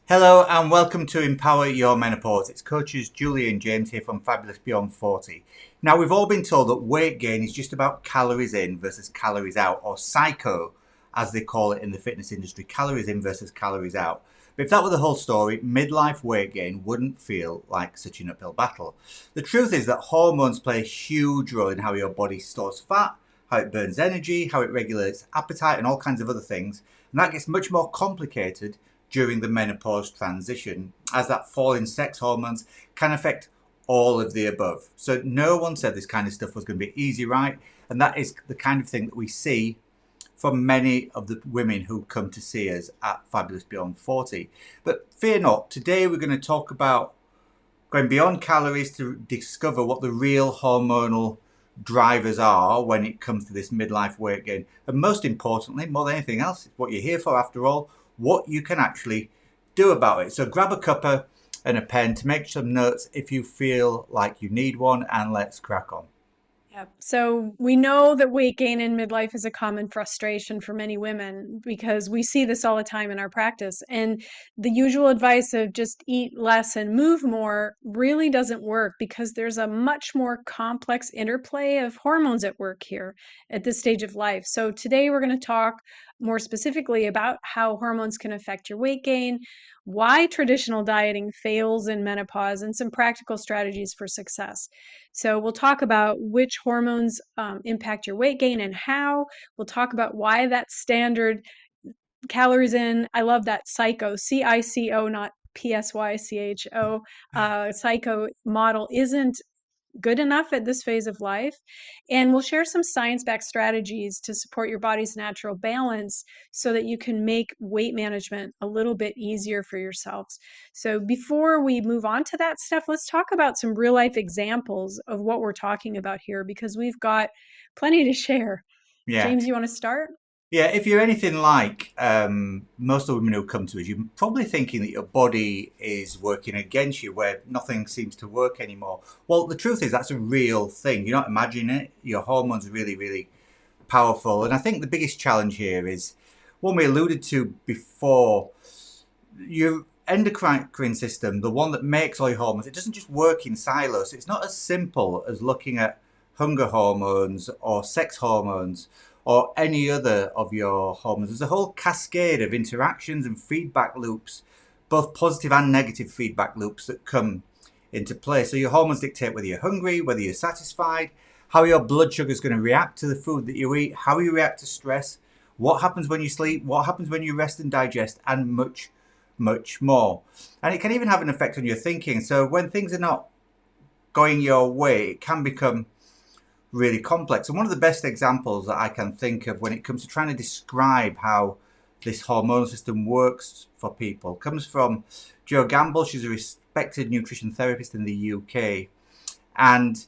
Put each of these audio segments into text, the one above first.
Hello and welcome to Empower Your Menopause. It's coaches Julie and James here from Fabulous Beyond 40. Now, we've all been told that weight gain is just about calories in versus calories out, or psycho, as they call it in the fitness industry, calories in versus calories out. But if that were the whole story, midlife weight gain wouldn't feel like such an uphill battle. The truth is that hormones play a huge role in how your body stores fat, how it burns energy, how it regulates appetite, and all kinds of other things. And that gets much more complicated during the menopause transition, as that fall in sex hormones can affect all of the above. So no one said this kind of stuff was going to be easy, right? And that is the kind of thing that we see from many of the women who come to see us at Fabulous Beyond 40. But fear not, today we're going to talk about going beyond calories to discover what the real hormonal drivers are when it comes to this midlife weight gain. And most importantly, more than anything else, it's what you're here for after all, what you can actually do about it. So grab a cuppa and a pen to make some notes if you feel like you need one, and let's crack on. Yeah. So we know that weight gain in midlife is a common frustration for many women because we see this all the time in our practice. And the usual advice of just eat less and move more really doesn't work because there's a much more complex interplay of hormones at work here at this stage of life. So today we're going to talk more specifically about how hormones can affect your weight gain, why traditional dieting fails in menopause, and some practical strategies for success. So we'll talk about which hormones impact your weight gain and how. We'll talk about why that standard calories in, I love that psycho, CICO, not PSYCHO, psycho model isn't good enough at this phase of life. And we'll share some science backed strategies to support your body's natural balance so that you can make weight management a little bit easier for yourselves. So, before we move on to that stuff, let's talk about some real life examples of what we're talking about here because we've got plenty to share. Yeah. James, you want to start? Yeah, if you're anything like most of the women who come to us, you're probably thinking that your body is working against you, where nothing seems to work anymore. Well, the truth is that's a real thing. You're not imagining it. Your hormones are really, really powerful. And I think the biggest challenge here is one we alluded to before. Your endocrine system, the one that makes all your hormones, it doesn't just work in silos. It's not as simple as looking at hunger hormones or sex hormones or any other of your hormones. There's a whole cascade of interactions and feedback loops, both positive and negative feedback loops that come into play. So your hormones dictate whether you're hungry, whether you're satisfied, how your blood sugar is going to react to the food that you eat, how you react to stress, what happens when you sleep, what happens when you rest and digest, and much, much more. And it can even have an effect on your thinking. So when things are not going your way, it can become really complex. And one of the best examples that I can think of when it comes to trying to describe how this hormonal system works for people comes from Jo Gamble. She's a respected nutrition therapist in the UK. And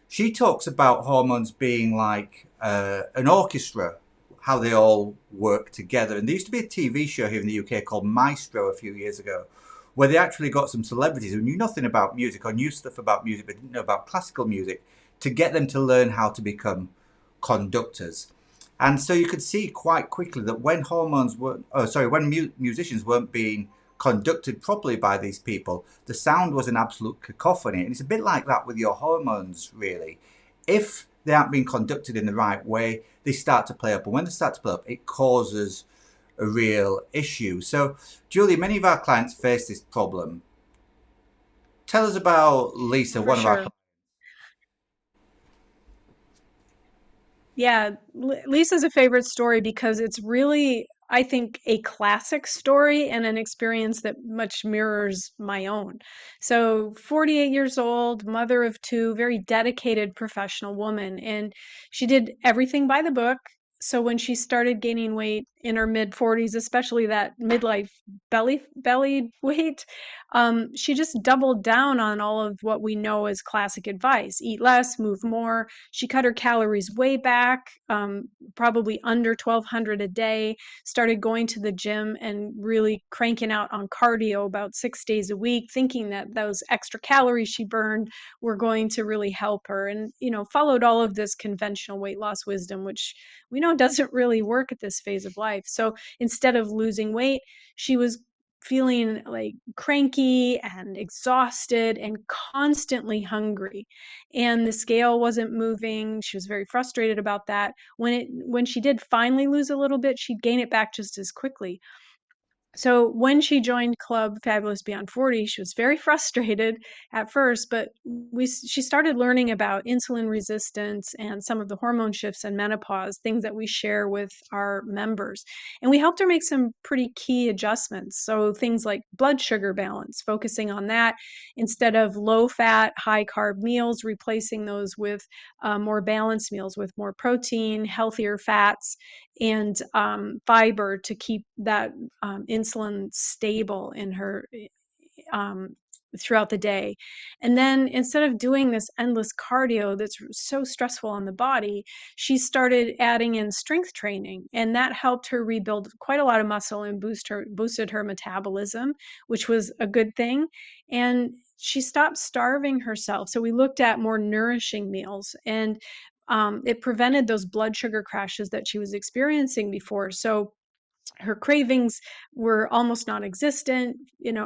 she talks about hormones being like an orchestra, how they all work together. And there used to be a TV show here in the UK called Maestro a few years ago, where they actually got some celebrities who knew nothing about music or knew stuff about music but didn't know about classical music to get them to learn how to become conductors. And so you could see quite quickly that when musicians weren't being conducted properly by these people, the sound was an absolute cacophony. And it's a bit like that with your hormones, really. If they aren't being conducted in the right way, they start to play up. And when they start to play up, it causes a real issue. So, Julie, many of our clients face this problem. Tell us about Lisa, For one of our sure. clients. Yeah, Lisa's a favorite story because it's really, I think, a classic story and an experience that much mirrors my own. So, 48 years old, mother of two, very dedicated professional woman, and she did everything by the book. So when she started gaining weight in her mid 40s, especially that midlife belly weight, she just doubled down on all of what we know as classic advice: eat less, move more. She cut her calories way back, probably under 1,200 a day, started going to the gym and really cranking out on cardio about 6 days a week, thinking that those extra calories she burned were going to really help her. And, followed all of this conventional weight loss wisdom, which we know doesn't really work at this phase of life. So instead of losing weight, she was feeling like cranky and exhausted and constantly hungry. And the scale wasn't moving. She was very frustrated about that. When she did finally lose a little bit, she'd gain it back just as quickly. So when she joined Club Fabulous Beyond 40, she was very frustrated at first, but she started learning about insulin resistance and some of the hormone shifts and menopause, things that we share with our members. And we helped her make some pretty key adjustments. So things like blood sugar balance, focusing on that instead of low fat, high carb meals, replacing those with more balanced meals with more protein, healthier fats, and fiber to keep that insulin stable in her um, throughout the day. And then instead of doing this endless cardio that's so stressful on the body, she started adding in strength training, and that helped her rebuild quite a lot of muscle and boosted her metabolism, which was a good thing. And she stopped starving herself. So we looked at more nourishing meals, and it prevented those blood sugar crashes that she was experiencing before. So her cravings were almost non-existent,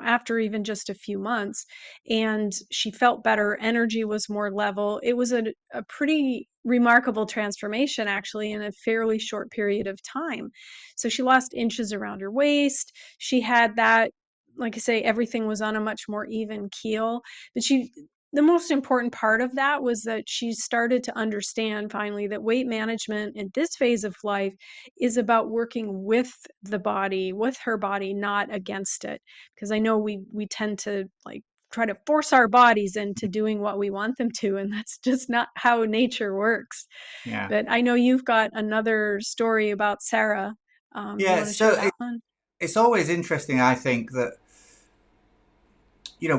after even just a few months, and she felt better. Energy was more level. It was a pretty remarkable transformation, actually, in a fairly short period of time. So she lost inches around her waist. She had that, like I say, everything was on a much more even keel. But the most important part of that was that she started to understand finally that weight management in this phase of life is about working with the body, with her body, not against it. Because I know we tend to like try to force our bodies into doing what we want them to, and that's just not how nature works. Yeah. But I know you've got another story about Sarah. Do you Yeah. want to share that one? It's always interesting, I think, that,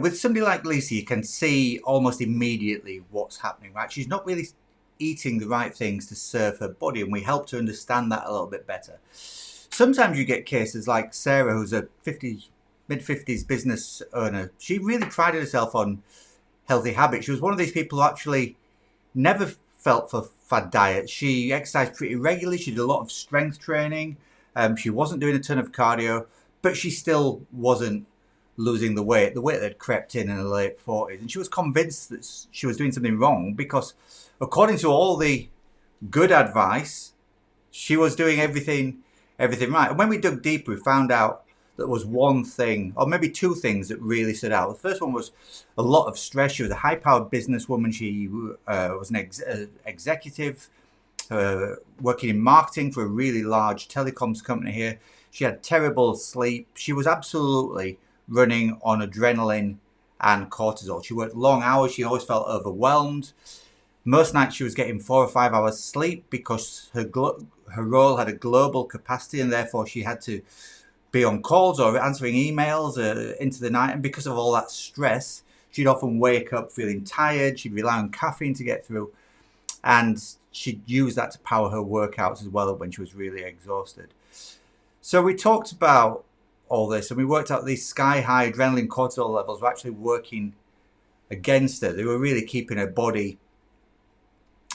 with somebody like Lisa, you can see almost immediately what's happening, right? She's not really eating the right things to serve her body, and we help to understand that a little bit better. Sometimes you get cases like Sarah, who's a mid-50s business owner. She really prided herself on healthy habits. She was one of these people who actually never felt for fad diets. She exercised pretty regularly. She did a lot of strength training. She wasn't doing a ton of cardio, but she still wasn't losing the weight that had crept in her late 40s. And she was convinced that she was doing something wrong because, according to all the good advice, she was doing everything right. And when we dug deeper, we found out that there was one thing, or maybe two things, that really stood out. The first one was a lot of stress. She was a high-powered businesswoman. She was an executive working in marketing for a really large telecoms company here. She had terrible sleep. She was absolutely running on adrenaline and cortisol. She worked long hours. She always felt overwhelmed. Most nights she was getting 4 or 5 hours sleep because her role had a global capacity, and therefore she had to be on calls or answering emails into the night. And because of all that stress, she'd often wake up feeling tired. She'd rely on caffeine to get through, and she'd use that to power her workouts as well when she was really exhausted. So we talked about all this, and we worked out these sky-high adrenaline cortisol levels were actually working against her. They were really keeping her body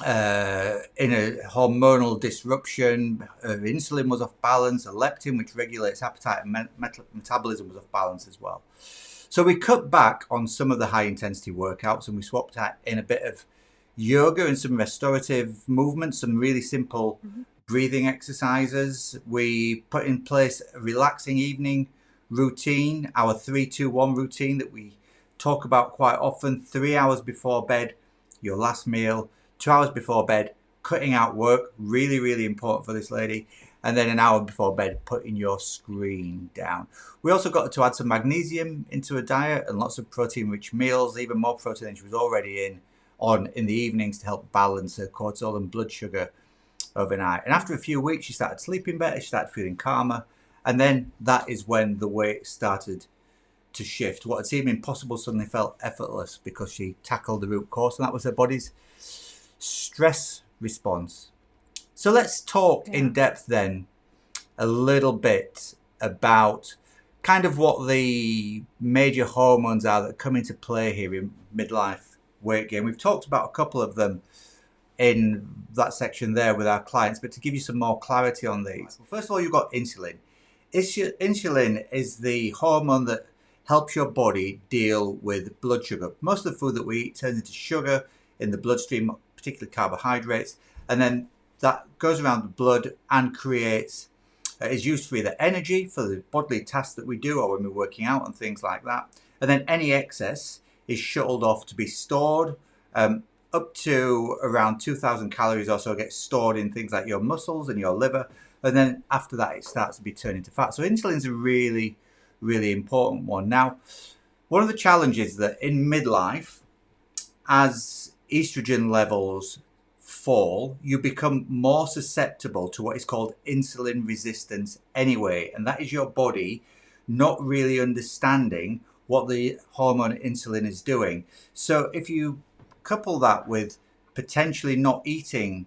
in a hormonal disruption. Insulin was off balance. A leptin, which regulates appetite and metabolism, was off balance as well. So we cut back on some of the high intensity workouts, and we swapped in a bit of yoga and some restorative movements, some really simple breathing exercises. We put in place a relaxing evening routine, our 3-2-1 routine that we talk about quite often. 3 hours before bed, your last meal. 2 hours before bed, cutting out work, really, really important for this lady. And then an hour before bed, putting your screen down. We also got to add some magnesium into her diet and lots of protein-rich meals, even more protein than she was already in the evenings, to help balance her cortisol and blood sugar overnight. And after a few weeks, she started sleeping better, she started feeling calmer. And then that is when the weight started to shift. What had seemed impossible suddenly felt effortless because she tackled the root cause, and that was her body's stress response. So let's talk in depth then a little bit about kind of what the major hormones are that come into play here in midlife weight gain. We've talked about a couple of them in that section there with our clients, but to give you some more clarity on these. First of all, you've got insulin. Insulin is the hormone that helps your body deal with blood sugar. Most of the food that we eat turns into sugar in the bloodstream, particularly carbohydrates, and then that goes around the blood and creates is used for either energy for the bodily tasks that we do or when we're working out and things like that. And then any excess is shuttled off to be stored. Up to around 2,000 calories or so gets stored in things like your muscles and your liver. And then after that, it starts to be turned into fat. So insulin's a really, really important one. Now, one of the challenges that in midlife, as estrogen levels fall, you become more susceptible to what is called insulin resistance anyway. And that is your body not really understanding what the hormone insulin is doing. So if you couple that with potentially not eating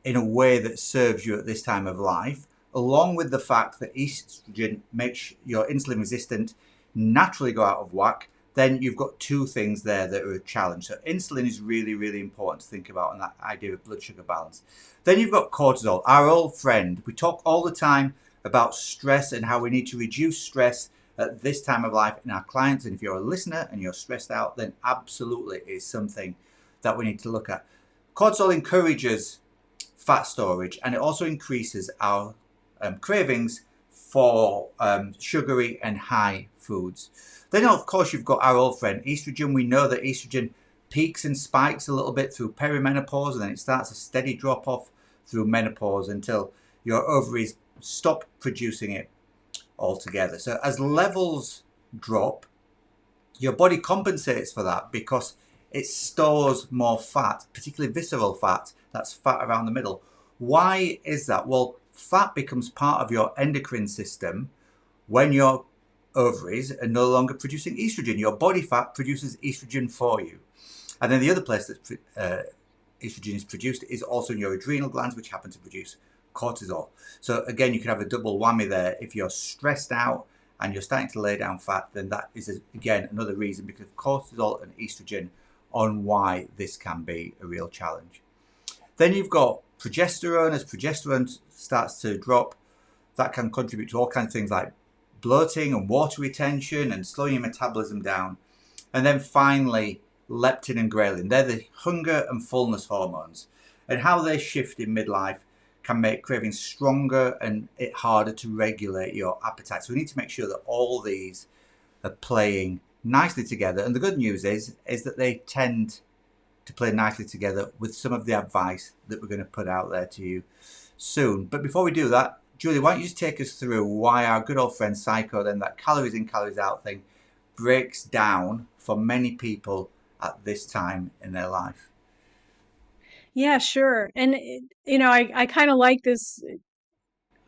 in a way that serves you at this time of life, along with the fact that estrogen makes your insulin resistant naturally go out of whack, then you've got two things there that are a challenge. So insulin is really, really important to think about, and that idea of blood sugar balance. Then you've got cortisol, our old friend. We talk all the time about stress and how we need to reduce stress at this time of life in our clients. And if you're a listener and you're stressed out, then absolutely it is something that we need to look at. Cortisol encourages fat storage, and it also increases our cravings for sugary and high foods. Then, of course, you've got our old friend estrogen. We know that estrogen peaks and spikes a little bit through perimenopause, and then it starts a steady drop off through menopause until your ovaries stop producing it altogether. So as levels drop, your body compensates for that because it stores more fat, particularly visceral fat. That's fat around the middle. Why is that? Well, fat becomes part of your endocrine system when your ovaries are no longer producing estrogen. Your body fat produces estrogen for you. And then the other place that estrogen is produced is also in your adrenal glands, which happen to produce cortisol. So again, you can have a double whammy there. If you're stressed out and you're starting to lay down fat, then that is, again, another reason because of cortisol and estrogen on why this can be a real challenge. Then you've got progesterone. As progesterone starts to drop, that can contribute to all kinds of things like bloating and water retention and slowing your metabolism down. And then finally, leptin and ghrelin. They're the hunger and fullness hormones. And how they shift in midlife can make cravings stronger and it harder to regulate your appetite. So we need to make sure that all these are playing nicely together. And the good news is that they tend to play nicely together with some of the advice that we're going to put out there to you soon. But before we do that, Julie, why don't you just take us through why our good old friend Psycho, then that calories in, calories out thing, breaks down for many people at this time in their life? Yeah, sure. And, I kind of like this.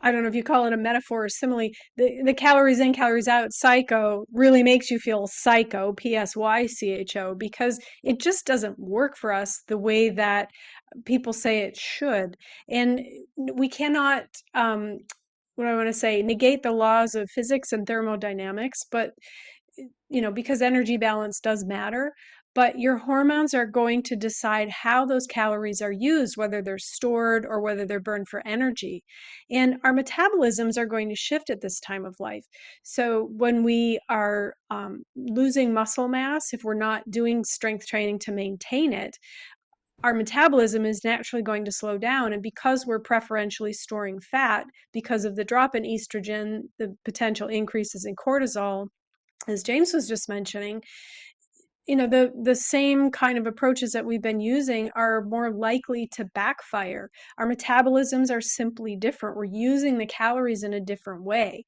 I don't know if you call it a metaphor or simile. The calories in, calories out psycho really makes you feel psycho, Psycho, because it just doesn't work for us the way that people say it should. And we cannot, what do I want to say, negate the laws of physics and thermodynamics, but because energy balance does matter, but your hormones are going to decide how those calories are used, whether they're stored or whether they're burned for energy. And our metabolisms are going to shift at this time of life. So when we are losing muscle mass, if we're not doing strength training to maintain it, our metabolism is naturally going to slow down. And because we're preferentially storing fat, because of the drop in estrogen, the potential increases in cortisol, as James was just mentioning, the same kind of approaches that we've been using are more likely to backfire. Our metabolisms are simply different. We're using the calories in a different way.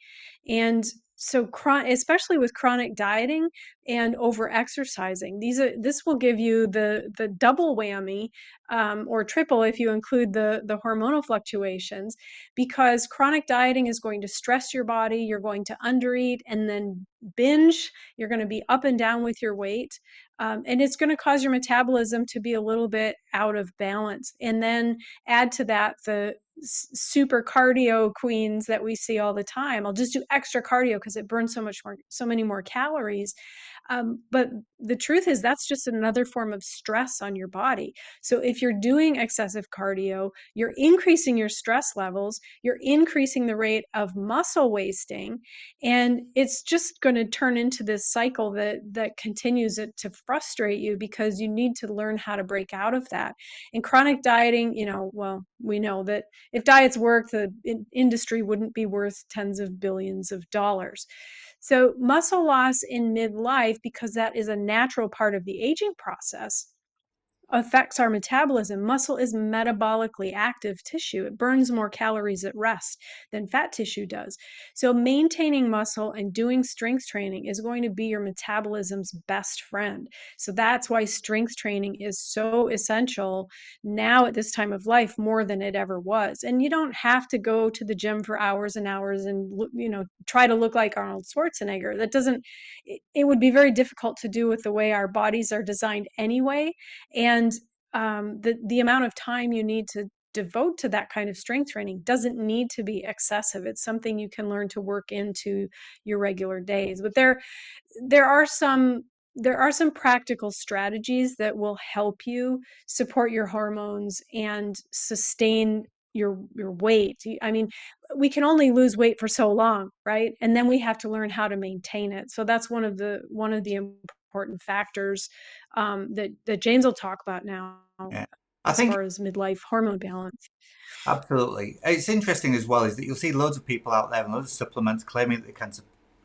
And so especially with chronic dieting and over exercising, this will give you the double whammy, or triple if you include the hormonal fluctuations, because chronic dieting is going to stress your body. You're going to undereat and then binge. You're going to be up and down with your weight. And it's going to cause your metabolism to be a little bit out of balance. And then add to that super cardio queens that we see all the time. I'll just do extra cardio because it burns so many more calories. But the truth is, that's just another form of stress on your body. So if you're doing excessive cardio, you're increasing your stress levels, you're increasing the rate of muscle wasting, and it's just going to turn into this cycle that continues it to frustrate you, because you need to learn how to break out of that. And chronic dieting, well, we know that if diets work, the industry wouldn't be worth tens of billions of dollars. So muscle loss in midlife, because that is a natural part of the aging process, affects our metabolism. Muscle is metabolically active tissue. It burns more calories at rest than fat tissue does. So maintaining muscle and doing strength training is going to be your metabolism's best friend. So that's why strength training is so essential now at this time of life, more than it ever was. And you don't have to go to the gym for hours and hours and try to look like Arnold Schwarzenegger. That doesn't it would be very difficult to do with the way our bodies are designed anyway. And the amount of time you need to devote to that kind of strength training doesn't need to be excessive. It's something you can learn to work into your regular days. But there are some practical strategies that will help you support your hormones and sustain your weight. I mean, we can only lose weight for so long, right? And then we have to learn how to maintain it. So that's one of the important factors that James will talk about now, Yeah. I as think far as midlife hormone balance. absolutely. It's interesting as well is that you'll see loads of people out there and loads of supplements claiming that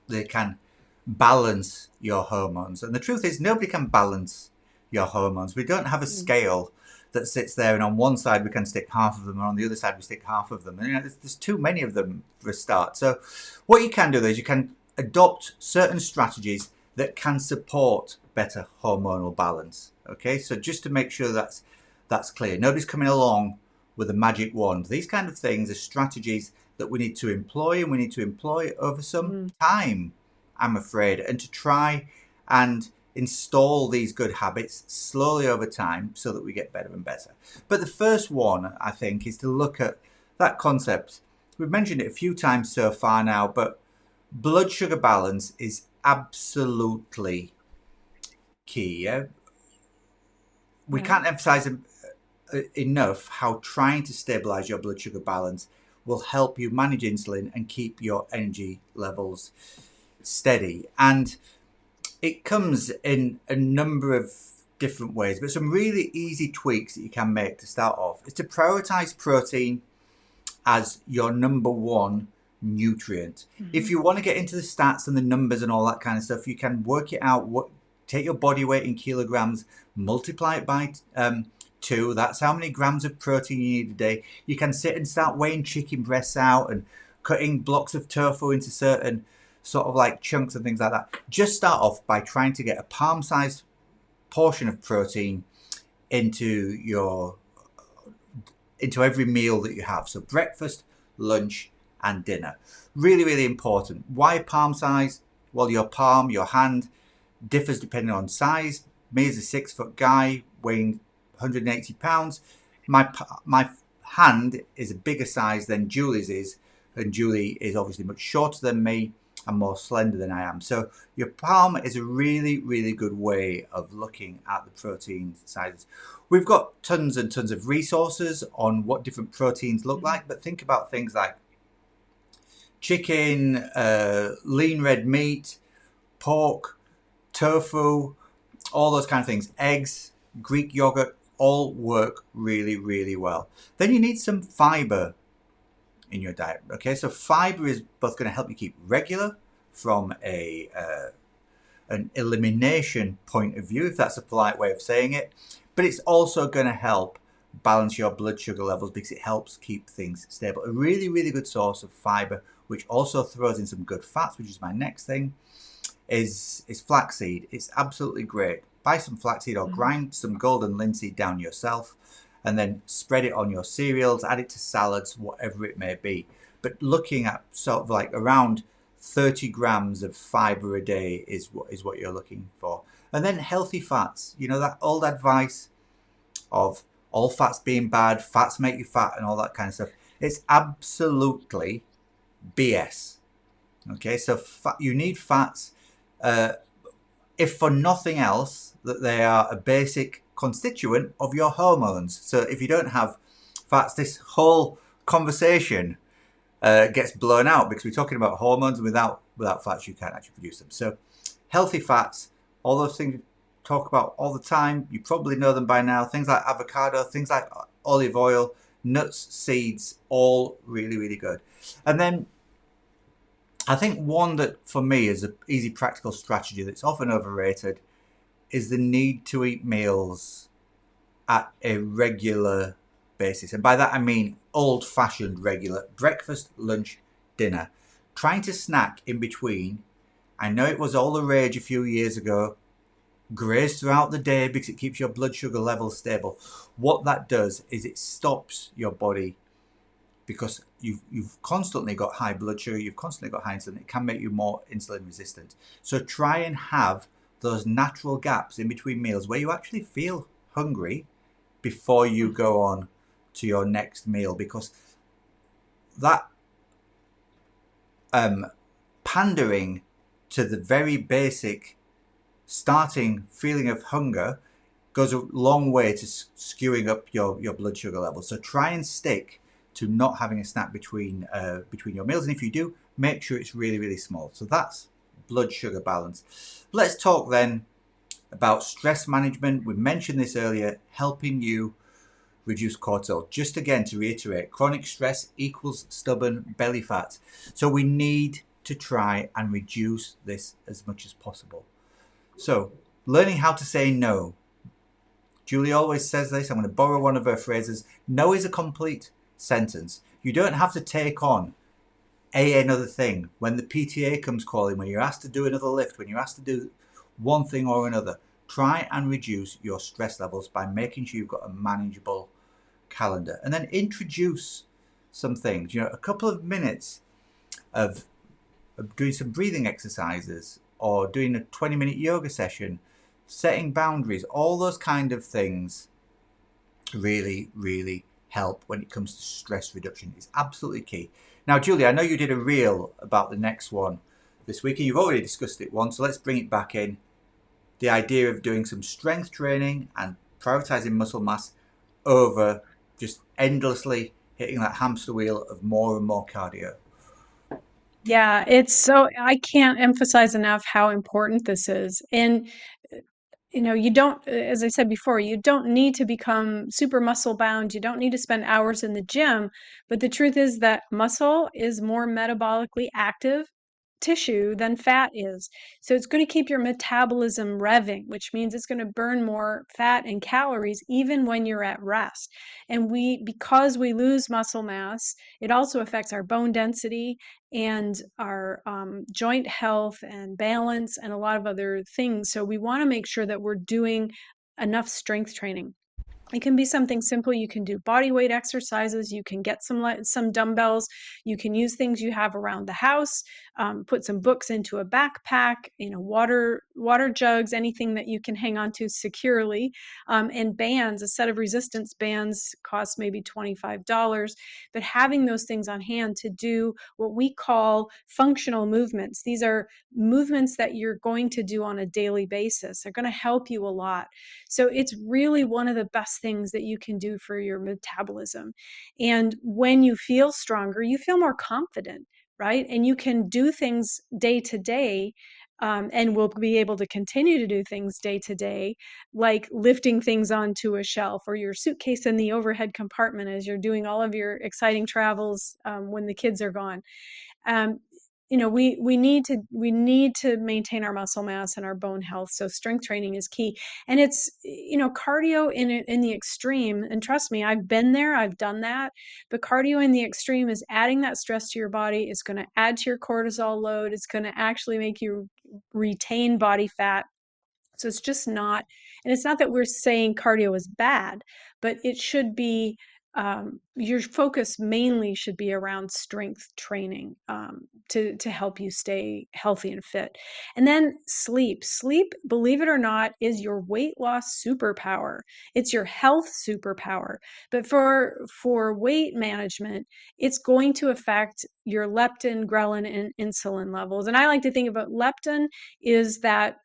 they can balance your hormones. And the truth is nobody can balance your hormones. We don't have a Mm. scale that sits there and on one side we can stick half of them and on the other side we stick half of them. And there's too many of them for a start. So what you can do is you can adopt certain strategies that can support better hormonal balance. Okay, so just to make sure that's clear. Nobody's coming along with a magic wand. These kind of things are strategies that we need to employ, and we need to employ over some Mm. time, I'm afraid, and to try and install these good habits slowly over time so that we get better and better. But the first one, I think, is to look at that concept. We've mentioned it a few times so far now, but blood sugar balance is absolutely key. Yeah? We Yeah. can't emphasize enough how trying to stabilize your blood sugar balance will help you manage insulin and keep your energy levels steady. And it comes in a number of different ways, but some really easy tweaks that you can make to start off is to prioritize protein as your number one nutrient. If Mm-hmm. you want to get into the stats and the numbers and all that kind of stuff, you can work it out. Take your body weight in kilograms, multiply it by 2. That's how many grams of protein you need a day. You can sit and start weighing chicken breasts out and cutting blocks of tofu into certain sort of like chunks and things like that. Just start off by trying to get a palm-sized portion of protein into your into every meal that you have. So breakfast, lunch, and dinner. Really, really important. Why palm size? Well, your palm, your hand, differs depending on size. Me as a 6 foot guy weighing 180 pounds, my hand is a bigger size than Julie's is, and Julie is obviously much shorter than me and more slender than I am. So your palm is a really, really good way of looking at the protein sizes. We've got tons and tons of resources on what different proteins look Mm-hmm. like, but think about things like chicken, lean red meat, pork, tofu, all those kind of things, eggs, Greek yogurt, all work really, really well. Then you need some fiber in your diet. Okay, so fiber is both going to help you keep regular from an elimination point of view, if that's a polite way of saying it, but it's also going to help balance your blood sugar levels because it helps keep things stable. A really, really good source of fiber, which also throws in some good fats, which is my next thing, is flaxseed. It's absolutely great. Buy some flaxseed or Mm-hmm. grind some golden linseed down yourself and then spread it on your cereals, add it to salads, whatever it may be. But looking at sort of like around 30 grams of fiber a day is what you're looking for. And then healthy fats, that old advice of all fats being bad, fats make you fat and all that kind of stuff. It's absolutely BS. Okay, so you need fats, uh, if for nothing else, that they are a basic constituent of your hormones. So if you don't have fats, this whole conversation gets blown out because we're talking about hormones, and without fats you can't actually produce them. So healthy fats, all those things we talk about all the time, you probably know them by now. Things like avocado, things like olive oil, nuts, seeds, all really, really good. And then I think one that for me is an easy practical strategy that's often overrated is the need to eat meals at a regular basis. And by that I mean old fashioned regular breakfast, lunch, dinner. Trying to snack in between. I know it was all the rage a few years ago. Graze throughout the day because it keeps your blood sugar levels stable. What that does is it stops your body, because you've constantly got high blood sugar, you've constantly got high insulin. It can make you more insulin resistant. So try and have those natural gaps in between meals where you actually feel hungry before you go on to your next meal, because that um, pandering to the very basic starting feeling of hunger goes a long way to skewing up your blood sugar levels. So try and stick to not having a snack between your meals, and if you do, make sure it's really, really small. So that's blood sugar balance. Let's talk then about stress management. We mentioned this earlier, helping you reduce cortisol. Just again to reiterate, chronic stress equals stubborn belly fat. So we need to try and reduce this as much as possible. So, learning how to say no. Julie always says this. I'm going to borrow one of her phrases. No is a complete sentence. You don't have to take on another thing. When the PTA comes calling, when you're asked to do another lift, when you're asked to do one thing or another, try and reduce your stress levels by making sure you've got a manageable calendar. And then introduce some things. A couple of minutes of doing some breathing exercises or doing a 20-minute yoga session, setting boundaries, all those kind of things really, really help when it comes to stress reduction. It's absolutely key. Now, Julie, I know you did a reel about the next one this week, and you've already discussed it once, so let's bring it back in. The idea of doing some strength training and prioritizing muscle mass over just endlessly hitting that hamster wheel of more and more cardio. Yeah, I can't emphasize enough how important this is. And you don't, as I said before, you don't need to become super muscle bound. You don't need to spend hours in the gym. But the truth is that muscle is more metabolically active tissue than fat is. So it's going to keep your metabolism revving, which means it's going to burn more fat and calories even when you're at rest. And because we lose muscle mass, it also affects our bone density and our joint health and balance and a lot of other things. So we want to make sure that we're doing enough strength training. It can be something simple. You can do body weight exercises. You can get some dumbbells. You can use things you have around the house. Put some books into a backpack. Water jugs, anything that you can hang on to securely. And bands. A set of resistance bands costs maybe $25. But having those things on hand to do what we call functional movements. These are movements that you're going to do on a daily basis. They're going to help you a lot. So it's really one of the best things that you can do for your metabolism. And when you feel stronger, you feel more confident, right? And you can do things day to day. And we'll be able to continue to do things day to day, like lifting things onto a shelf or your suitcase in the overhead compartment as you're doing all of your exciting travels when the kids are gone. um, we need to maintain our muscle mass and our bone health. So strength training is key, and it's cardio in the extreme. And trust me, I've been there, I've done that. But cardio in the extreme is adding that stress to your body. It's going to add to your cortisol load. It's going to actually make you retain body fat. So it's just not, and it's not that we're saying cardio is bad, but it should be your focus mainly should be around strength training, to help you stay healthy and fit. And then sleep. Sleep, believe it or not, is your weight loss superpower. It's your health superpower. But for weight management, it's going to affect your leptin, ghrelin, and insulin levels. And I like to think about leptin is that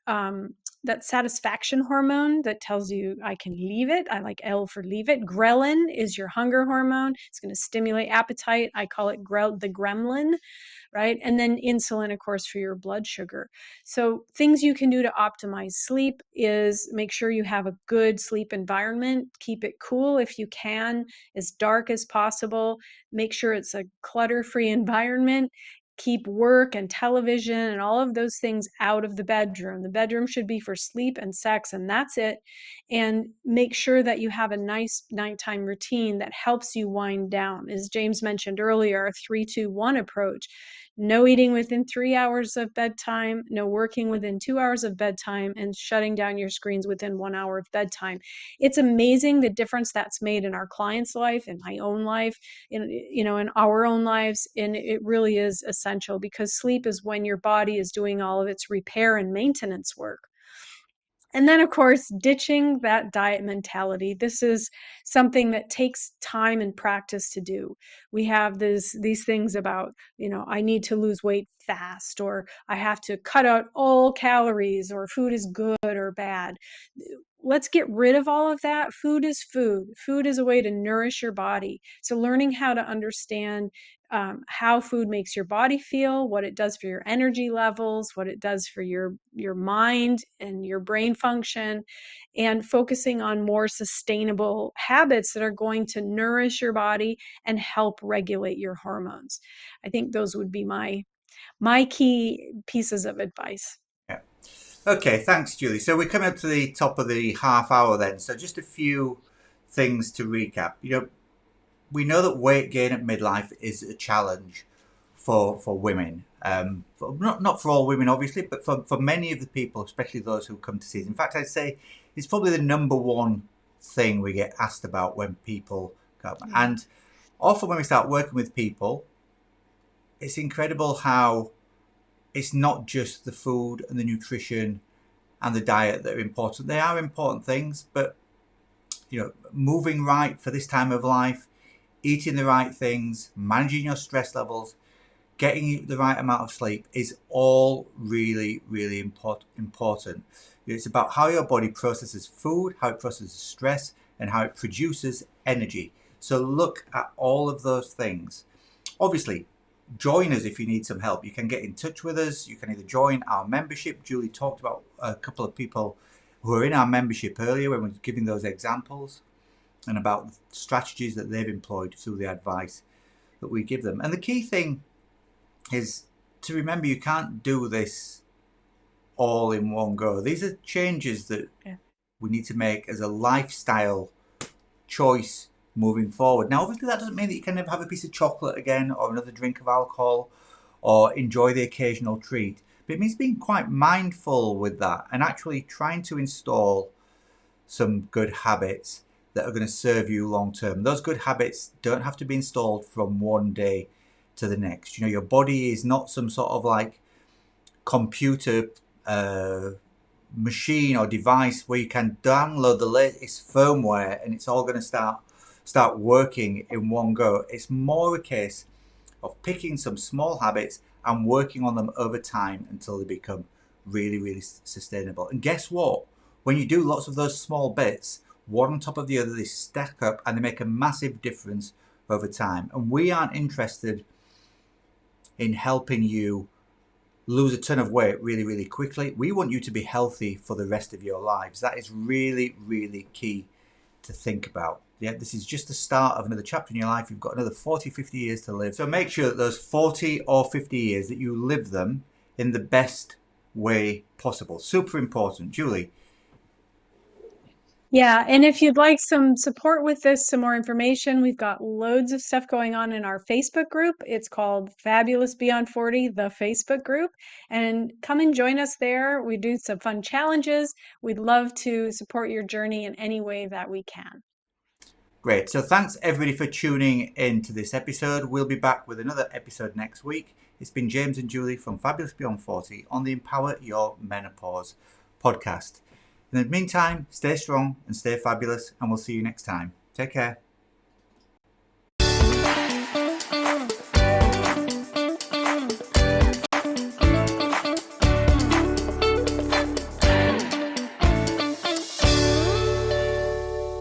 satisfaction hormone that tells you I can leave it. I like L for leave it. Ghrelin is your hunger hormone. It's going to stimulate appetite. I call it the gremlin, right? And then insulin, of course, for your blood sugar. So things you can do to optimize sleep is make sure you have a good sleep environment. Keep it cool if you can, as dark as possible. Make sure it's a clutter-free environment. Keep work and television and all of those things out of the bedroom. The bedroom should be for sleep and sex, and that's it. And make sure that you have a nice nighttime routine that helps you wind down. As James mentioned earlier, a 3-2-1 approach. No eating within 3 hours of bedtime, no working within 2 hours of bedtime, and shutting down your screens within 1 hour of bedtime. It's amazing the difference that's made in our clients' life, in my own life, in our own lives. And it really is essential because sleep is when your body is doing all of its repair and maintenance work. And then, of course, ditching that diet mentality. This is something that takes time and practice to do. We have these things about, I need to lose weight fast, or I have to cut out all calories, or food is good or bad. Let's get rid of all of that. Food is food. Food is a way to nourish your body. So learning how to understand how food makes your body feel, what it does for your energy levels, what it does for your mind and your brain function, and focusing on more sustainable habits that are going to nourish your body and help regulate your hormones. I think those would be my key pieces of advice. Yeah. Okay, thanks, Julie. So we're coming up to the top of the half hour then. So just a few things to recap. We know that weight gain at midlife is a challenge for women. Not for all women, obviously, but for many of the people, especially those who come to see us. In fact, I'd say it's probably the number one thing we get asked about when people come. Yeah. And often when we start working with people, it's incredible how it's not just the food and the nutrition and the diet that are important. They are important things, but moving right for this time of life, eating the right things, managing your stress levels, getting the right amount of sleep is all really, really important. It's about how your body processes food, how it processes stress, and how it produces energy. So look at all of those things. Obviously, join us if you need some help. You can get in touch with us. You can either join our membership. Julie talked about a couple of people who are in our membership earlier when we were giving those examples and about strategies that they've employed through the advice that we give them. And the key thing is to remember you can't do this all in one go. These are changes that we need to make as a lifestyle choice moving forward. Now, obviously, that doesn't mean that you can never have a piece of chocolate again or another drink of alcohol or enjoy the occasional treat. But it means being quite mindful with that and actually trying to install some good habits that are going to serve you long term. Those good habits don't have to be installed from one day to the next. Your body is not some sort of like computer machine or device where you can download the latest firmware and it's all going to start working in one go. It's more a case of picking some small habits and working on them over time until they become really, really sustainable. And guess what? When you do lots of those small bits, one on top of the other, they stack up and they make a massive difference over time. And we aren't interested in helping you lose a ton of weight really, really quickly. We want you to be healthy for the rest of your lives. That is really, really key to think about. Yeah, this is just the start of another chapter in your life. You've got another 40, 50 years to live. So make sure that those 40 or 50 years that you live them in the best way possible. Super important. Julie. Yeah, and if you'd like some support with this, some more information, we've got loads of stuff going on in our Facebook group. It's called Fabulous Beyond 40, the Facebook group. And come and join us there. We do some fun challenges. We'd love to support your journey in any way that we can. Great. So thanks everybody for tuning in to this episode. We'll be back with another episode next week. It's been James and Julie from Fabulous Beyond 40 on the Empower Your Menopause podcast. In the meantime, stay strong and stay fabulous, and we'll see you next time. Take care.